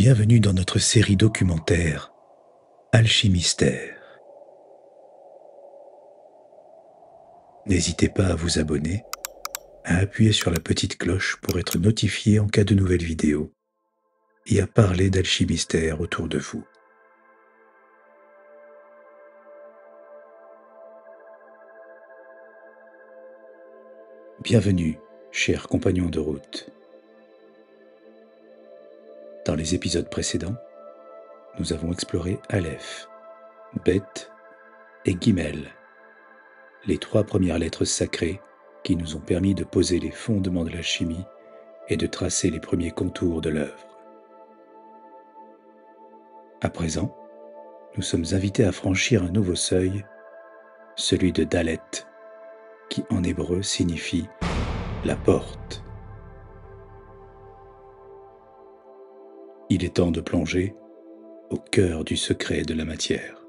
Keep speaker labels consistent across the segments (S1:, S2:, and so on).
S1: Bienvenue dans notre série documentaire Alchimystère. N'hésitez pas à vous abonner, à appuyer sur la petite cloche pour être notifié en cas de nouvelles vidéos et à parler d'Alchimystère autour de vous. Bienvenue, chers compagnons de route. Dans les épisodes précédents, nous avons exploré Aleph, Bet et Gimel, les 3 premières lettres sacrées qui nous ont permis de poser les fondements de l'alchimie et de tracer les premiers contours de l'œuvre. À présent, nous sommes invités à franchir un nouveau seuil, celui de Dalet, qui en hébreu signifie « la porte ». Il est temps de plonger au cœur du secret de la matière.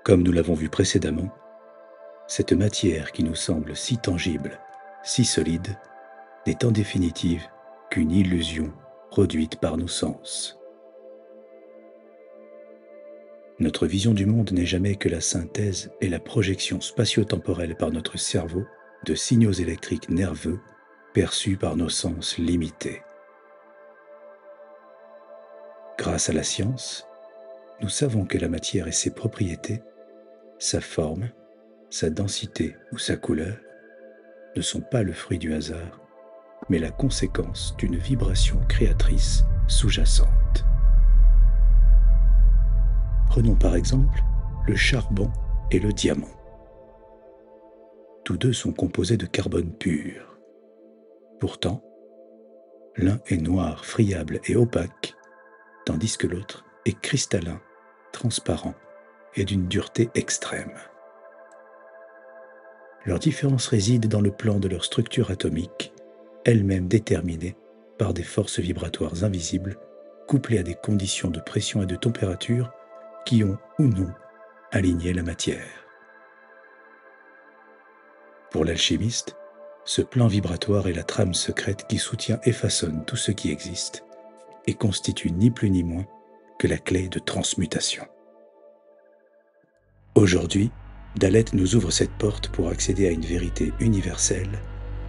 S1: Comme nous l'avons vu précédemment, cette matière qui nous semble si tangible, si solide, n'est en définitive qu'une illusion produite par nos sens. Notre vision du monde n'est jamais que la synthèse et la projection spatio-temporelle par notre cerveau de signaux électriques nerveux perçus par nos sens limités. Grâce à la science, nous savons que la matière et ses propriétés, sa forme, sa densité ou sa couleur, ne sont pas le fruit du hasard, mais la conséquence d'une vibration créatrice sous-jacente. Prenons par exemple le charbon et le diamant. Tous deux sont composés de carbone pur. Pourtant, l'un est noir, friable et opaque, tandis que l'autre est cristallin, transparent et d'une dureté extrême. Leur différence réside dans le plan de leur structure atomique, elle-même déterminée par des forces vibratoires invisibles, couplées à des conditions de pression et de température qui ont ou non aligné la matière. Pour l'alchimiste, ce plan vibratoire est la trame secrète qui soutient et façonne tout ce qui existe et constitue ni plus ni moins que la clé de transmutation. Aujourd'hui, Dalet nous ouvre cette porte pour accéder à une vérité universelle,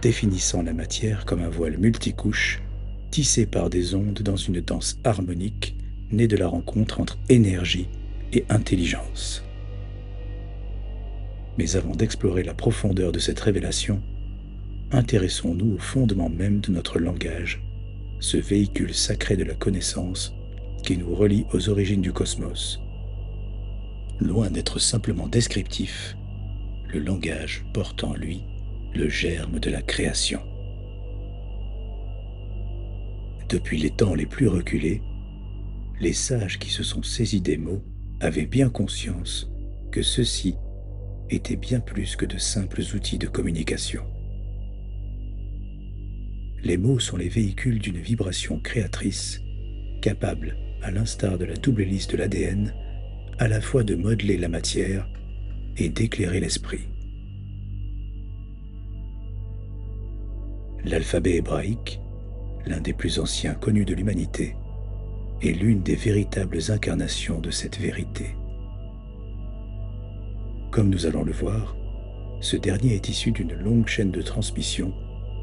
S1: définissant la matière comme un voile multicouche, tissé par des ondes dans une danse harmonique, née de la rencontre entre énergie et intelligence. Mais avant d'explorer la profondeur de cette révélation, intéressons-nous au fondement même de notre langage, ce véhicule sacré de la connaissance qui nous relie aux origines du cosmos. Loin d'être simplement descriptif, le langage porte en lui le germe de la création. Depuis les temps les plus reculés, les sages qui se sont saisis des mots avaient bien conscience que ceux-ci étaient bien plus que de simples outils de communication. Les mots sont les véhicules d'une vibration créatrice, capable, à l'instar de la double hélice de l'ADN, à la fois de modeler la matière et d'éclairer l'esprit. L'alphabet hébraïque, l'un des plus anciens connus de l'humanité, est l'une des véritables incarnations de cette vérité. Comme nous allons le voir, ce dernier est issu d'une longue chaîne de transmission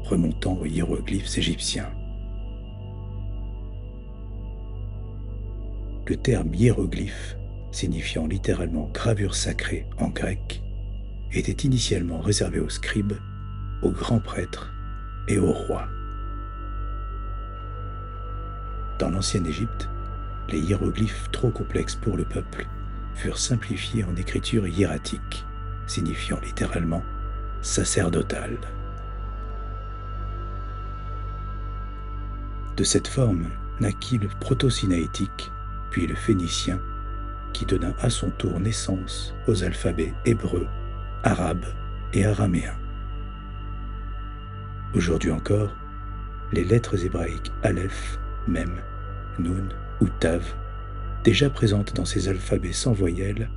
S1: remontant aux hiéroglyphes égyptiens. Le terme hiéroglyphe, signifiant littéralement gravure sacrée en grec, était initialement réservé aux scribes, aux grands prêtres et aux rois. Dans l'ancienne Égypte, les hiéroglyphes trop complexes pour le peuple furent simplifiés en écriture hiératique, signifiant littéralement sacerdotale. De cette forme naquit le proto-sinaïtique, puis le phénicien, qui donna à son tour naissance aux alphabets hébreux, arabes et araméens. Aujourd'hui encore, les lettres hébraïques Aleph, Mem, Nun ou Tav, déjà présentes dans ces alphabets sans voyelles,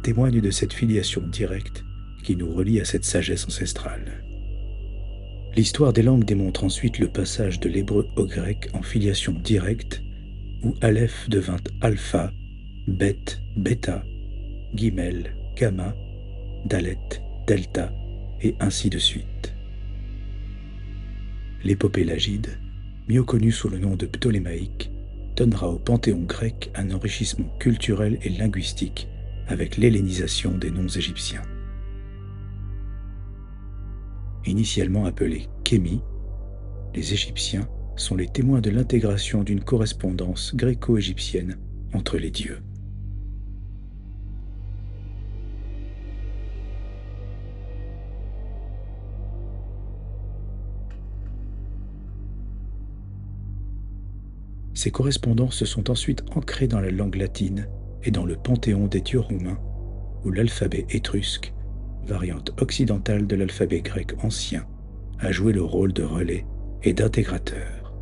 S1: témoignent de cette filiation directe qui nous relie à cette sagesse ancestrale. L'histoire des langues démontre ensuite le passage de l'hébreu au grec en filiation directe, où Aleph devint alpha, Bet, bêta, Gimel, gamma, Dalet, delta, et ainsi de suite. L'épopée lagide, mieux connue sous le nom de ptolémaïque, donnera au panthéon grec un enrichissement culturel et linguistique avec l'hellénisation des noms égyptiens. Initialement appelés Kémi, les Égyptiens sont les témoins de l'intégration d'une correspondance gréco-égyptienne entre les dieux. Ces correspondances se sont ensuite ancrées dans la langue latine et dans le panthéon des dieux romains, où l'alphabet étrusque, variante occidentale de l'alphabet grec ancien, a joué le rôle de relais et d'intégrateur.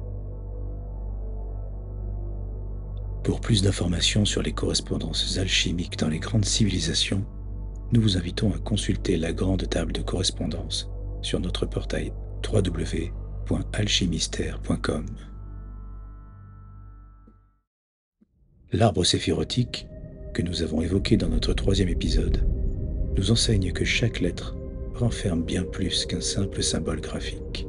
S1: Pour plus d'informations sur les correspondances alchimiques dans les grandes civilisations, nous vous invitons à consulter la grande table de correspondance sur notre portail www.alchimistère.com. L'arbre séphirotique, que nous avons évoqué dans notre 3e épisode, nous enseigne que chaque lettre renferme bien plus qu'un simple symbole graphique.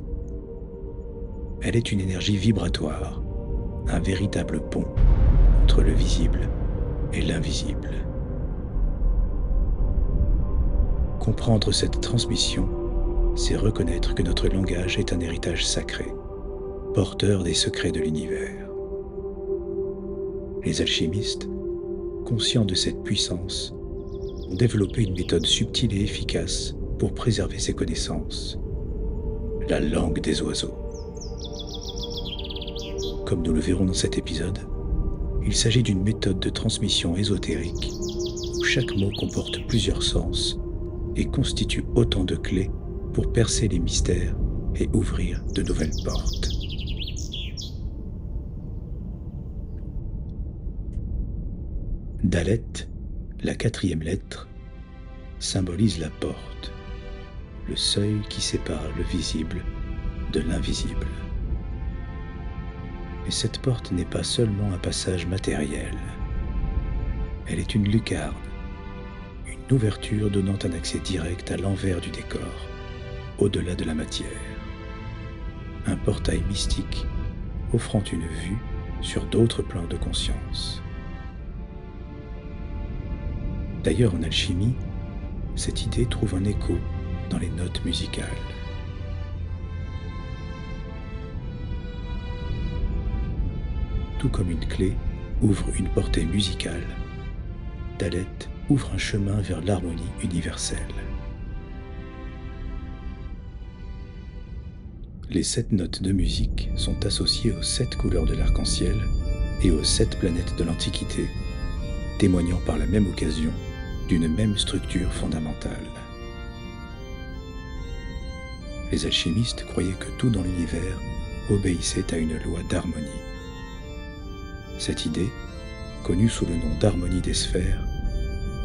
S1: Elle est une énergie vibratoire, un véritable pont entre le visible et l'invisible. Comprendre cette transmission, c'est reconnaître que notre langage est un héritage sacré, porteur des secrets de l'univers. Les alchimistes, conscients de cette puissance, ont développé une méthode subtile et efficace pour préserver ces connaissances, la langue des oiseaux. Comme nous le verrons dans cet épisode, il s'agit d'une méthode de transmission ésotérique où chaque mot comporte plusieurs sens et constitue autant de clés pour percer les mystères et ouvrir de nouvelles portes. Dalet, la 4e lettre, symbolise la porte, le seuil qui sépare le visible de l'invisible. Et cette porte n'est pas seulement un passage matériel. Elle est une lucarne, une ouverture donnant un accès direct à l'envers du décor, au-delà de la matière. Un portail mystique offrant une vue sur d'autres plans de conscience. D'ailleurs, en alchimie, cette idée trouve un écho dans les notes musicales. Tout comme une clé ouvre une portée musicale, Dalet ouvre un chemin vers l'harmonie universelle. Les 7 notes de musique sont associées aux 7 couleurs de l'arc-en-ciel et aux 7 planètes de l'Antiquité, témoignant par la même occasion d'une même structure fondamentale. Les alchimistes croyaient que tout dans l'univers obéissait à une loi d'harmonie. Cette idée, connue sous le nom d'harmonie des sphères,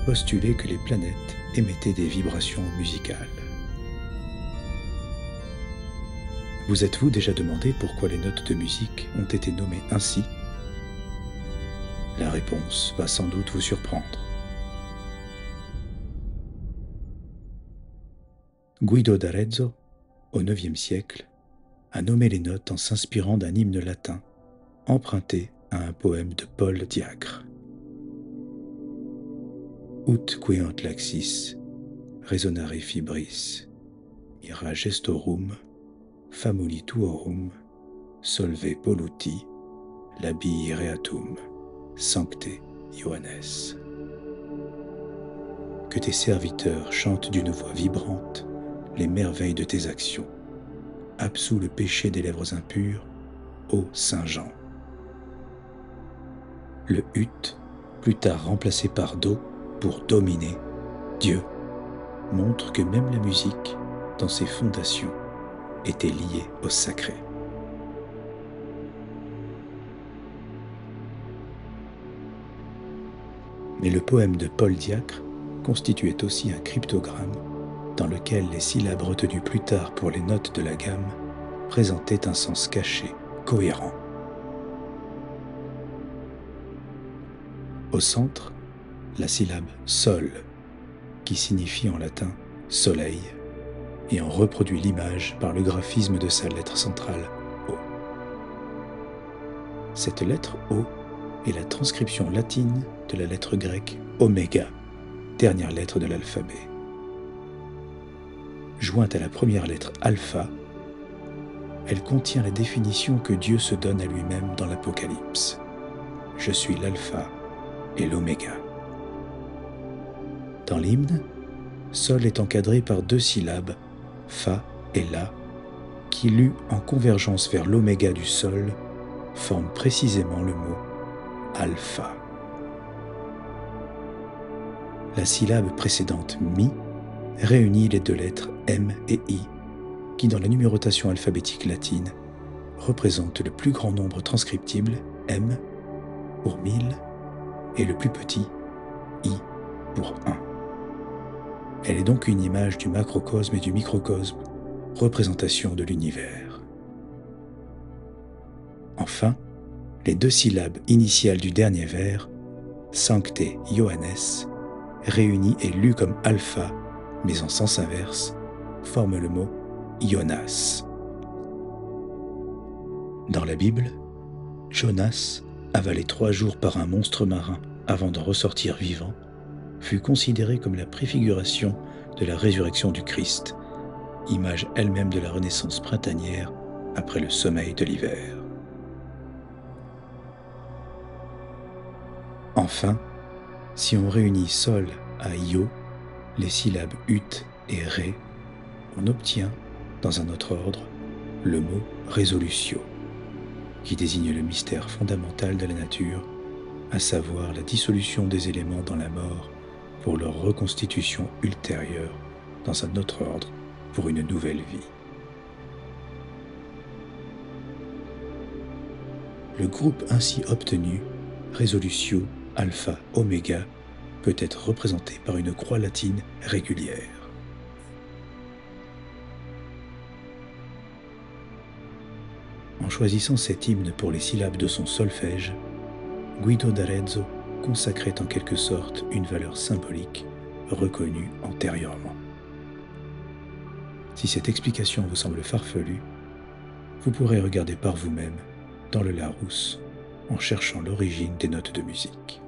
S1: postulait que les planètes émettaient des vibrations musicales. Vous êtes-vous déjà demandé pourquoi les notes de musique ont été nommées ainsi ? La réponse va sans doute vous surprendre. Guido d'Arezzo, au IXe siècle, a nommé les notes en s'inspirant d'un hymne latin emprunté à un poème de Paul Diacre. Ut queant laxis, resonare fibris, ira gestorum, famuli tuorum, solve polluti, labii reatum, sancte Ioannes. Que tes serviteurs chantent d'une voix vibrante les merveilles de tes actions. Absous le péché des lèvres impures, ô Saint Jean. Le ut, plus tard remplacé par do pour dominer, Dieu, montre que même la musique, dans ses fondations, était liée au sacré. Mais le poème de Paul Diacre constituait aussi un cryptogramme dans lequel les syllabes retenues plus tard pour les notes de la gamme présentaient un sens caché, cohérent. Au centre, la syllabe sol, qui signifie en latin soleil, et en reproduit l'image par le graphisme de sa lettre centrale O. Cette lettre O est la transcription latine de la lettre grecque oméga, dernière lettre de l'alphabet. Jointe à la première lettre alpha, elle contient la définition que Dieu se donne à lui-même dans l'Apocalypse. Je suis l'alpha et l'oméga. Dans l'hymne, sol est encadré par 2 syllabes, fa et la, qui, lues en convergence vers l'oméga du sol, forment précisément le mot alpha. La syllabe précédente mi réunit les 2 lettres M et I, qui dans la numérotation alphabétique latine représentent le plus grand nombre transcriptible, M, pour 1000, et le plus petit, I, pour 1. Elle est donc une image du macrocosme et du microcosme, représentation de l'univers. Enfin, les 2 syllabes initiales du dernier vers, Sancte Ioannes, réunies et lues comme alpha, mais en sens inverse, forment le mot Ionas. Dans la Bible, Jonas, avalé 3 jours par un monstre marin avant de ressortir vivant, fut considéré comme la préfiguration de la résurrection du Christ, image elle-même de la renaissance printanière après le sommeil de l'hiver. Enfin, si on réunit sol à io, les syllabes ut et ré, on obtient, dans un autre ordre, le mot résolutio, qui désigne le mystère fondamental de la nature, à savoir la dissolution des éléments dans la mort pour leur reconstitution ultérieure dans un autre ordre pour une nouvelle vie. Le groupe ainsi obtenu, résolutio alpha oméga, peut être représenté par une croix latine régulière. En choisissant cet hymne pour les syllabes de son solfège, Guido d'Arezzo consacrait en quelque sorte une valeur symbolique reconnue antérieurement. Si cette explication vous semble farfelue, vous pourrez regarder par vous-même dans le Larousse en cherchant l'origine des notes de musique.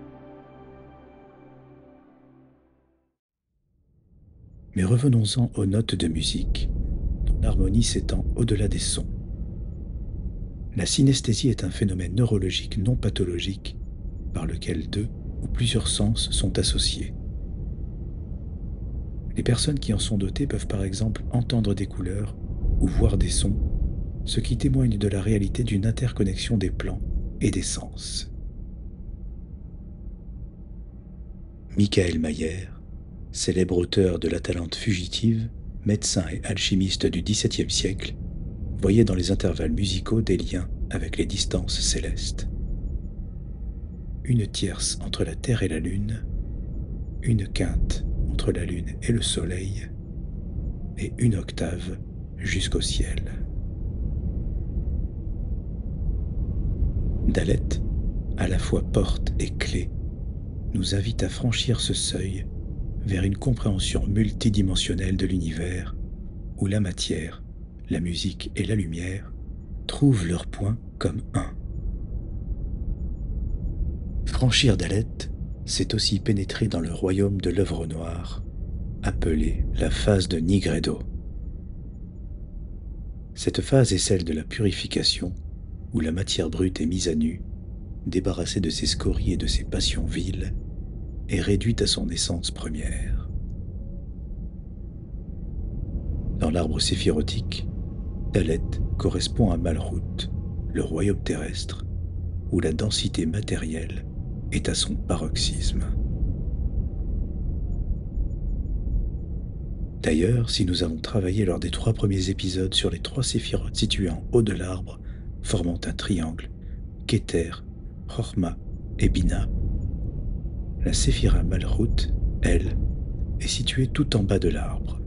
S1: Mais revenons-en aux notes de musique, dont l'harmonie s'étend au-delà des sons. La synesthésie est un phénomène neurologique non pathologique par lequel 2 ou plusieurs sens sont associés. Les personnes qui en sont dotées peuvent par exemple entendre des couleurs ou voir des sons, ce qui témoigne de la réalité d'une interconnexion des plans et des sens. Michael Mayer, célèbre auteur de l'Atalante fugitive, médecin et alchimiste du XVIIe siècle, voyait dans les intervalles musicaux des liens avec les distances célestes. Une tierce entre la Terre et la Lune, une quinte entre la Lune et le Soleil, et une octave jusqu'au ciel. Dalet, à la fois porte et clé, nous invite à franchir ce seuil vers une compréhension multidimensionnelle de l'univers où la matière, la musique et la lumière trouvent leur point comme un. Franchir Dalet, c'est aussi pénétrer dans le royaume de l'œuvre noire, appelé la phase de Nigredo. Cette phase est celle de la purification, où la matière brute est mise à nu, débarrassée de ses scories et de ses passions viles, et réduite à son essence première. Dans l'arbre séphirotique, Dalet correspond à Malhut, le royaume terrestre, où la densité matérielle est à son paroxysme. D'ailleurs, si nous avons travaillé lors des 3 premiers épisodes sur les 3 séphirotes situés en haut de l'arbre, formant un triangle, Keter, Chochma et Bina, la séphira Malhut, elle, est située tout en bas de l'arbre,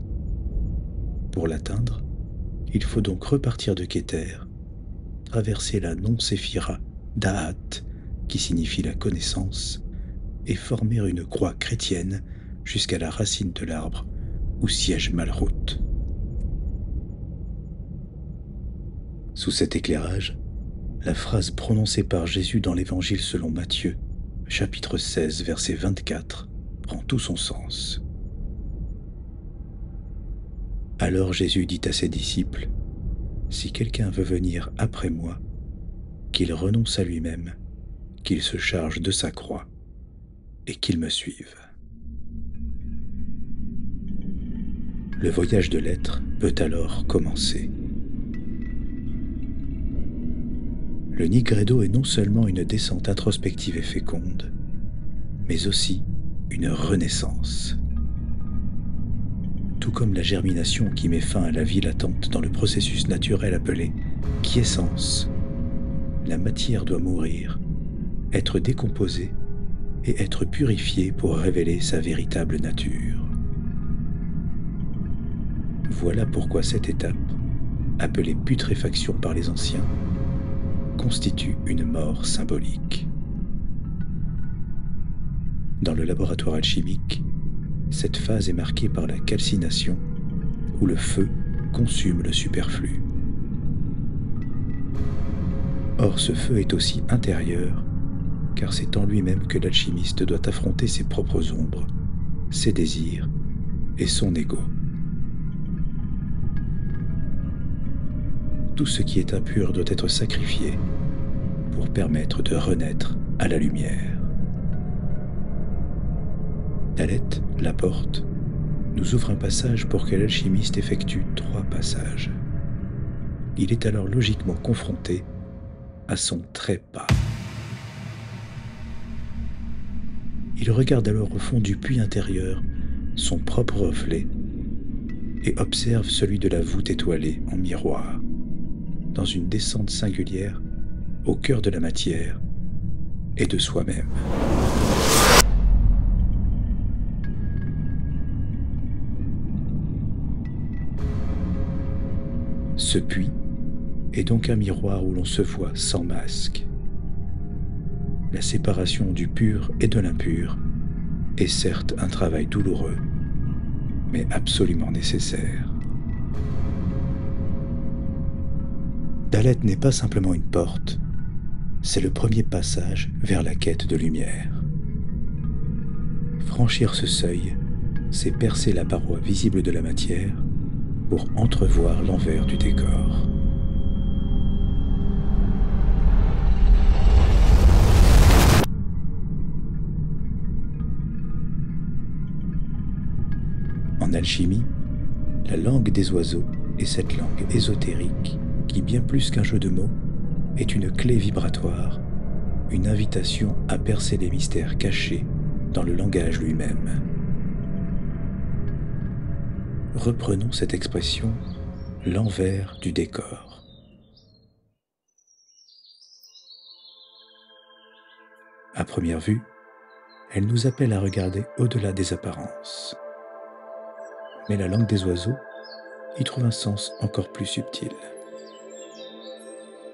S1: Pour l'atteindre, il faut donc repartir de Keter, traverser la non-séphira d'Ahat, qui signifie la connaissance, et former une croix chrétienne jusqu'à la racine de l'arbre où siège Malchut. Sous cet éclairage, la phrase prononcée par Jésus dans l'Évangile selon Matthieu, chapitre 16, verset 24, prend tout son sens. Alors Jésus dit à ses disciples, « Si quelqu'un veut venir après moi, qu'il renonce à lui-même, qu'il se charge de sa croix et qu'il me suive. » Le voyage de l'être peut alors commencer. Le Nigredo est non seulement une descente introspective et féconde, mais aussi une renaissance. Tout comme la germination qui met fin à la vie latente dans le processus naturel appelé quiescence, la matière doit mourir, être décomposée et être purifiée pour révéler sa véritable nature. Voilà pourquoi cette étape, appelée putréfaction par les anciens, constitue une mort symbolique. Dans le laboratoire alchimique, cette phase est marquée par la calcination, où le feu consume le superflu. Or, ce feu est aussi intérieur, car c'est en lui-même que l'alchimiste doit affronter ses propres ombres, ses désirs et son ego. Tout ce qui est impur doit être sacrifié pour permettre de renaître à la lumière. Dalet, la porte, nous ouvre un passage pour que l'alchimiste effectue 3 passages. Il est alors logiquement confronté à son trépas. Il regarde alors au fond du puits intérieur son propre reflet et observe celui de la voûte étoilée en miroir, dans une descente singulière au cœur de la matière et de soi-même. Ce puits est donc un miroir où l'on se voit sans masque. La séparation du pur et de l'impur est certes un travail douloureux, mais absolument nécessaire. Dalet n'est pas simplement une porte, c'est le premier passage vers la quête de lumière. Franchir ce seuil, c'est percer la paroi visible de la matière pour entrevoir l'envers du décor. En alchimie, la langue des oiseaux est cette langue ésotérique qui, bien plus qu'un jeu de mots, est une clé vibratoire, une invitation à percer les mystères cachés dans le langage lui-même. Reprenons cette expression, l'envers du décor. À première vue, elle nous appelle à regarder au-delà des apparences. Mais la langue des oiseaux y trouve un sens encore plus subtil.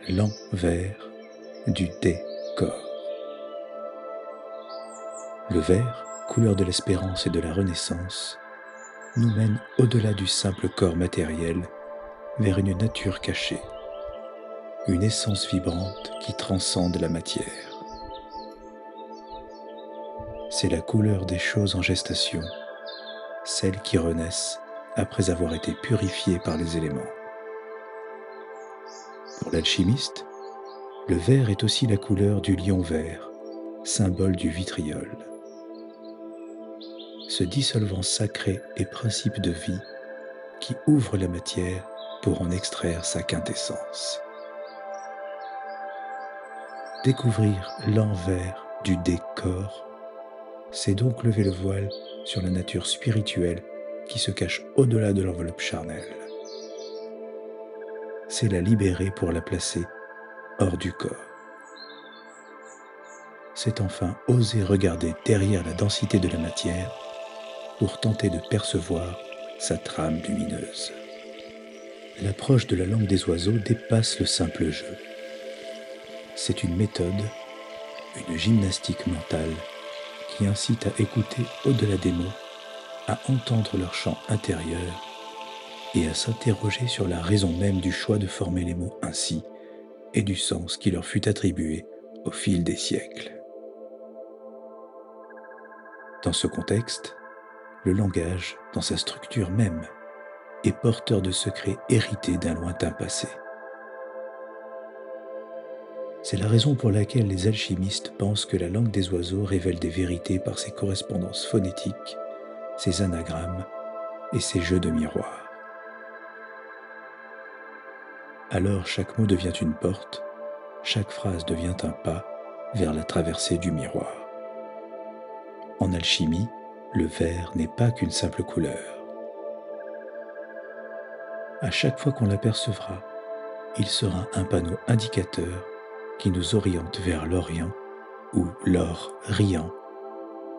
S1: L'envers du décor. Le vert, couleur de l'espérance et de la renaissance, nous mène au-delà du simple corps matériel vers une nature cachée, une essence vibrante qui transcende la matière. C'est la couleur des choses en gestation, celles qui renaissent après avoir été purifiées par les éléments. Pour l'alchimiste, le vert est aussi la couleur du lion vert, symbole du vitriol. Ce dissolvant sacré et principe de vie qui ouvre la matière pour en extraire sa quintessence. Découvrir l'envers du décor, c'est donc lever le voile sur la nature spirituelle qui se cache au-delà de l'enveloppe charnelle. C'est la libérer pour la placer hors du corps. C'est enfin oser regarder derrière la densité de la matière pour tenter de percevoir sa trame lumineuse. l'approche de la langue des oiseaux dépasse le simple jeu. C'est une méthode, une gymnastique mentale qui incite à écouter au-delà des mots, à entendre leur chant intérieur et à s'interroger sur la raison même du choix de former les mots ainsi et du sens qui leur fut attribué au fil des siècles. Dans ce contexte, le langage, dans sa structure même, est porteur de secrets hérités d'un lointain passé. C'est la raison pour laquelle les alchimistes pensent que la langue des oiseaux révèle des vérités par ses correspondances phonétiques, ses anagrammes et ses jeux de miroirs. Alors chaque mot devient une porte, chaque phrase devient un pas vers la traversée du miroir. En alchimie, le vert n'est pas qu'une simple couleur. À chaque fois qu'on l'apercevra, il sera un panneau indicateur qui nous oriente vers l'Orient ou l'or riant,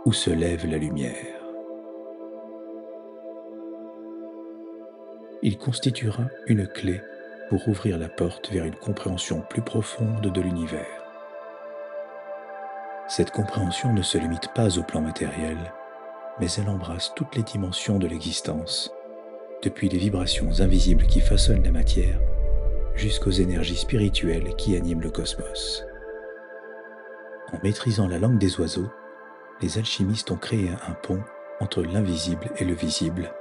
S1: où se lève la lumière. Il constituera une clé pour ouvrir la porte vers une compréhension plus profonde de l'univers. Cette compréhension ne se limite pas au plan matériel, mais elle embrasse toutes les dimensions de l'existence, depuis les vibrations invisibles qui façonnent la matière, jusqu'aux énergies spirituelles qui animent le cosmos. En maîtrisant la langue des oiseaux, les alchimistes ont créé un pont entre l'invisible et le visible,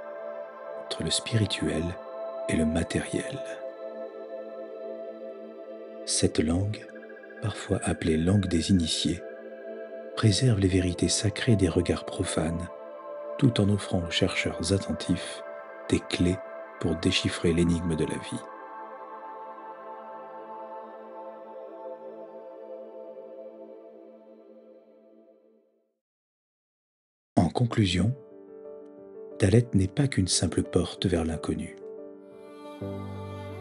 S1: entre le spirituel et le matériel. Cette langue, parfois appelée langue des initiés, préserve les vérités sacrées des regards profanes, tout en offrant aux chercheurs attentifs des clés pour déchiffrer l'énigme de la vie. En conclusion, Dalet n'est pas qu'une simple porte vers l'inconnu.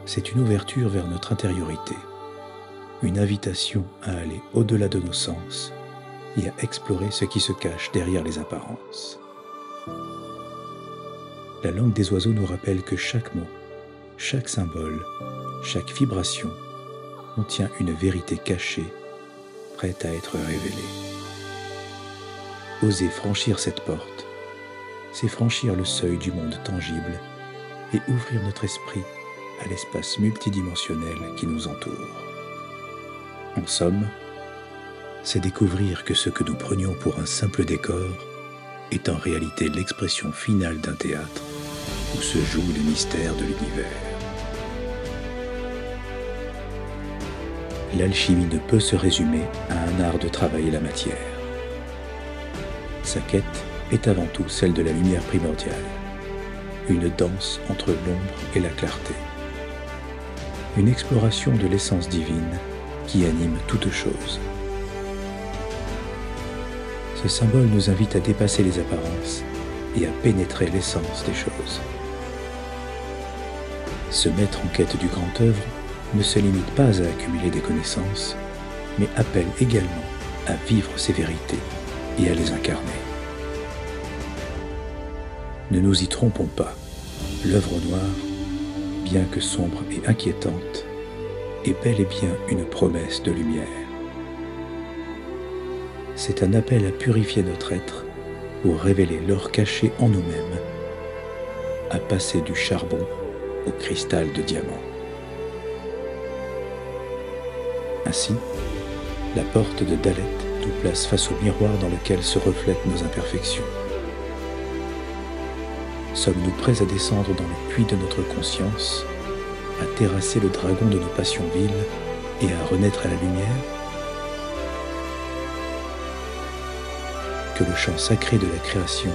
S1: C'est une ouverture vers notre intériorité, une invitation à aller au-delà de nos sens et à explorer ce qui se cache derrière les apparences. La langue des oiseaux nous rappelle que chaque mot, chaque symbole, chaque vibration contient une vérité cachée, prête à être révélée. Oser franchir cette porte, c'est franchir le seuil du monde tangible et ouvrir notre esprit à l'espace multidimensionnel qui nous entoure. En somme, c'est découvrir que ce que nous prenions pour un simple décor est en réalité l'expression finale d'un théâtre où se jouent les mystères de l'univers. L'alchimie ne peut se résumer à un art de travailler la matière. Sa quête est avant tout celle de la lumière primordiale, une danse entre l'ombre et la clarté, une exploration de l'essence divine qui anime toute chose. Ce symbole nous invite à dépasser les apparences et à pénétrer l'essence des choses. Se mettre en quête du grand œuvre ne se limite pas à accumuler des connaissances, mais appelle également à vivre ces vérités et à les incarner. Ne nous y trompons pas, l'œuvre noire, bien que sombre et inquiétante, est bel et bien une promesse de lumière. C'est un appel à purifier notre être pour révéler l'or caché en nous-mêmes, à passer du charbon au cristal de diamant. Ainsi, la porte de Dalet nous place face au miroir dans lequel se reflètent nos imperfections. Sommes-nous prêts à descendre dans le puits de notre conscience, à terrasser le dragon de nos passions viles et à renaître à la lumière? Que le chant sacré de la création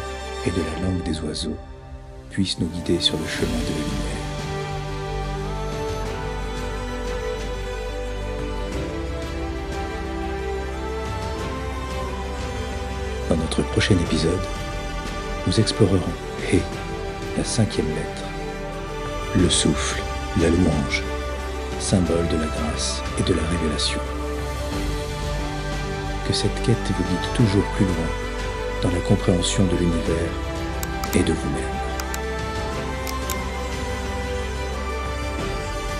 S1: et de la langue des oiseaux puisse nous guider sur le chemin de la lumière. Dans notre prochain épisode, nous explorerons He, la 5e lettre, le souffle, la louange, symbole de la grâce et de la révélation. Que cette quête vous guide toujours plus loin dans la compréhension de l'univers et de vous-même.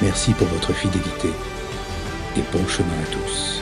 S1: Merci pour votre fidélité et bon chemin à tous.